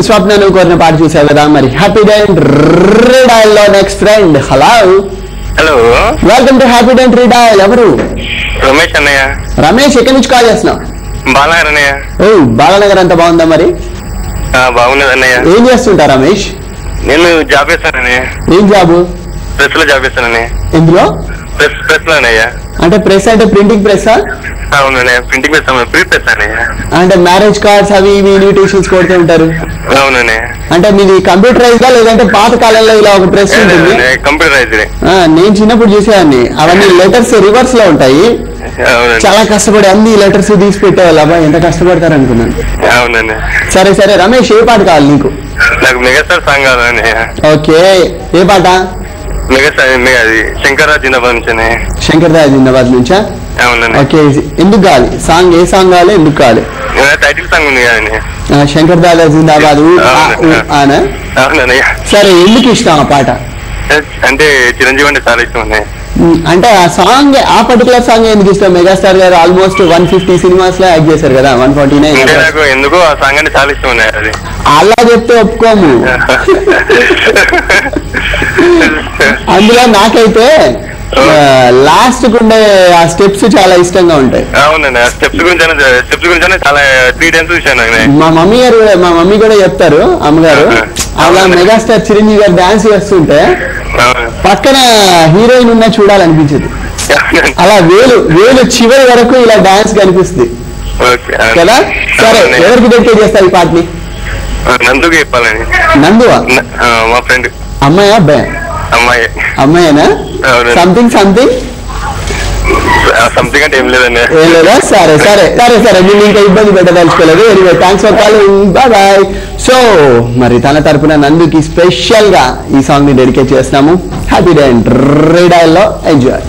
స్వప్నను కోరిన పాట చూసావు కదా మరి హ్యాపీ డెంట్ రీడైల్ లో next friend hello hello welcome to Happydent redial ఎవరు రమేష్ అన్నయ్య రమేష్ ఎక్కడి నుంచి కాల్ చేస్తున్నావు బాలనగర్ అన్నయ్య ఓ బాలనగర్ అంతా బాగుందా మరి బాగున్నది అన్నయ్య ఏం చేస్తుంటా రమేష్ నేను జాబ్ చేస్తానన్నయ్య ఏం జాబు ప్రెస్ లో జాబ్ చేస్తానన్నయ్య ఎందులో ప్రెస్ లో అన్నయ్య అంటే ప్రెస్ అంటే ప్రింటింగ్ ప్రెస్సా అవునన్నయ్య ప్రింటింగ్ ప్రెస్ ప్రీ ప్రెస్ అన్నయ్య అంటే మ్యారేజ్ కార్డ్స్ అవి ఇవి ఇన్విటేషన్స్ కొడుతూ ఉంటారు అవునన్నయ్య అంటే మీది కంప్యూటరైజ్ గా లేదంటే పాత కాలంలో ఇలా ఒక ప్రెస్ ఉంటుంది కంప్యూటరైజ్డ్ నేను చిన్నప్పుడు చూసేవాడిని అవన్నీ లెటర్స్ రివర్స్ లో ఉంటాయి చాలా కష్టపడి అన్ని లెటర్స్ తీసి పెట్టేవాళ్ళు అబ్బాయి ఎంత కష్టపడతారు అనుకున్నాను అవునండి సరే సరే రమేష్ ఏ పాట కావాలి నీకు నాకు మెగాస్టార్ సాంగ్ కావాలన్నయ్య ఓకే ఏ పాట మెగాస్టార్ అది శంకర్ రాజ్ జిందాబాద్ నుంచి శంకర్ దాస్ జిందాబాద్ నుంచా అవునండి ఓకే ఎందుకు కావాలి సాంగ్ ఏ సాంగ్ కావాలి ఎందుకు కావాలి టైటిల్ సాంగ్ ఉంది కదండి శంకర్ దాస్ జిందాబాద్ అవునన్నయ్య సరే ఎందుకు ఇష్టం ఆ పాట అంటే చిరంజీవి అంటే చాలా ఇష్టం అన్నయ్య అంటే ఆ సాంగ్ ఆ పర్టికులర్ సాంగ్ ఎందుకు ఇష్టం మెగాస్టార్ గారు ఆల్మోస్ట్ 150 సినిమాస్ లో యాక్ట్ చేశారు కదా 149 నాకు ఎందుకో ఆ సాంగ్ అంటే చాలా ఇష్టం ఉన్నాయి అది అలా చెప్తే ఒప్పుకోము అందులో నాకైతే లాస్ట్ కుండే ఆ స్టెప్స్ చాలా ఇష్టంగా ఉంటాయి అవునండి ఆ స్టెప్స్ గురించి చాలా 3 టైమ్స్ చూశాను మా మమ్మీ కూడా చెప్తారు అమ్మగారు అలా మెగాస్టార్ చిరంజీవి గారు డాన్స్ చేస్తుంటే పక్కన హీరోయిన్ ఉన్నా చూడాలనిపించదు అలా వేలు చివరి వరకు ఇలా డాన్స్ కనిపిస్తుంది కదా సరే ఎవరికి డెడికేట్ చేస్తారు ఈ పాటని నందుకు చెప్పాలని నందువా మా ఫ్రెండ్ అమ్మాయా అబ్బాయా అమ్మాయేనా సంథింగ్ సంథింగ్ అంటే ఏం లేదండి ఏం లేదా సరే సరే సరే సరే నేను ఇంకా ఇబ్బంది పెట్టదలుచుకోలేదు anyway thanks for calling bye bye so మరి తన తరపున నందుకి స్పెషల్ గా ఈ సాంగ్ ని డెడికేట్ చేస్తున్నాము హ్యాపీ డే అండ్ రీడైల్ లో ఎంజాయ్